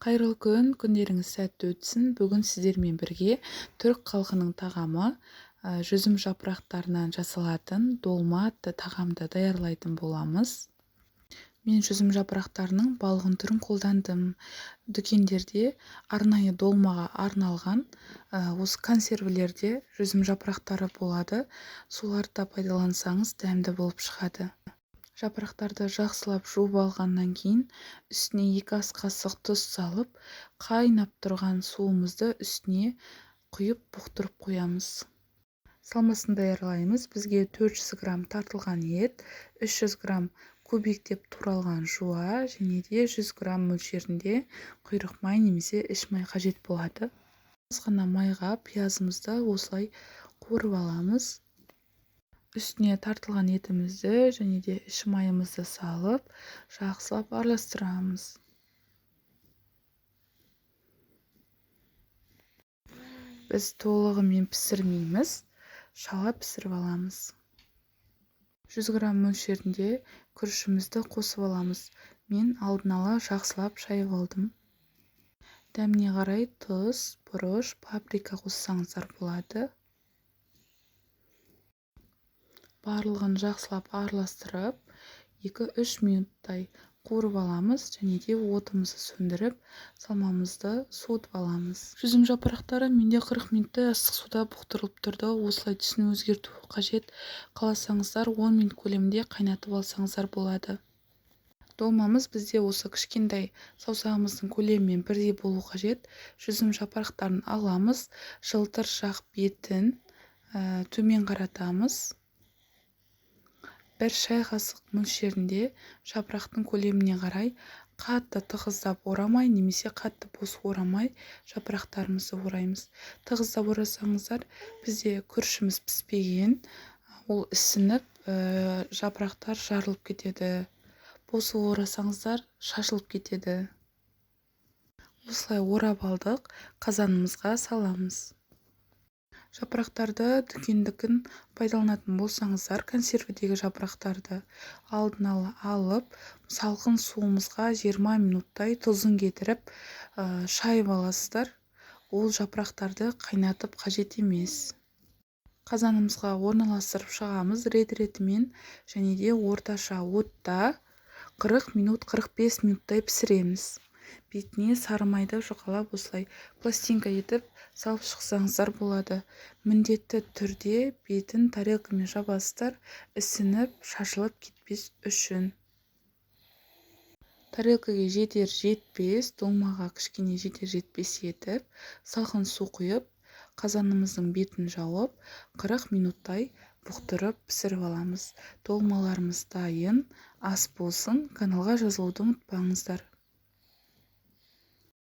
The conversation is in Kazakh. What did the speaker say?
Қайырлы күн, күндеріңіз сәтті өтсін. Бүгін сіздермен бірге түрік халқының тағамы жүзім жапырақтарынан жасалатын долма атты тағамды даярлайтын боламыз. Мен жүзім жапырақтарының балғын түрін қолдандым. Дүкендерде арнайы долмаға арналған осы консервілерде жүзім жапырақтары болады. Соларды пайдалансаңыз дәмді болып шығады. Жапырақтарды жақсылап жуып алғаннан кейін үстіне 2 ас қасық тұз салып, қайнап тұрған суымызды үстіне құйып бұқтырып қоямыз. Салмасын даярлаймыз. Бізге 400 грамм тартылған ет, 300 грамм кубиктеп туралған жуа және де 100 грамм мөлшерінде құйрық май немесе іш май қажет болады. Аз ғана майға пиязымызды осылай қуырып аламыз. Үстіне тартылған етімізді және де іш майымызды салып, жақсылап араластырамыз. Біз толығымен пісірмейміз, шала пісіріп аламыз. 100 грамм мөлшерінде күрішімізді қосып аламыз. Мен алдын ала жақсылап шайып алдым. Дәміне қарай тұз, бұрыш, паприка қоссаңыздар болады. Барлығын жақсылап араластырып, 2-3 минуттай қуырып аламыз және де отымызды сөндіріп, салмамызды суытып аламыз. Жүзім жапырақтары менде 40 минуттай ыстық суда бұқтырылып тұрды. Осылай түсін өзгерту қажет. Қаласаңыздар 10 минут көлемінде қайнатып алсаңыздар болады. Долмамыз бізде осы кішкентай саусағымыздың көлемімен бірдей болу қажет. Жүзім жапырақтарын аламыз, жылтыр жақ бетін төмен қаратамыз. 1 шай қасық мөлшерінде жапырақтың көлеміне қарай қатты тығыздап орамай немесе қатты бос орамай жапырақтарымызды ораймыз. Тығыздап орасаңыздар, бізде күрішіміз піспеген, ол ісініп, жапырақтар жарылып кетеді. Бос орасаңыздар, шашылып кетеді. Осылай орап алдық, қазанымызға саламыз. Жапырақтарды дүкендікін пайдаланатын болсаңыздар, консервідегі жапырақтарды алдын ала алып, салқын суымызға 20 минуттай тұзын кетіріп, шайып аласыздар. Ол жапырақтарды қайнатып қажет емес. Қазанымызға орналастырып шығамыз рет-ретімен және де орташа отта 40 минут, 45 минуттай пісіреміз. Бетіне сары майды жұқалап осылай пластинка етіп салып шықсаңыздар болады. Міндетті түрде бетін тарелкамен жабасыздар, ісініп, шашылып кетпес үшін. Тарелкаға жетер-жетпес, долмаға кішкене жетер-жетпес етіп, салқын су құйып, қазанымыздың бетін жауып, 40 минуттай бұқтырып пісіріп аламыз. Долмаларымыз дайын, ас болсын. Каналға жазылуды ұмытпаңыздар.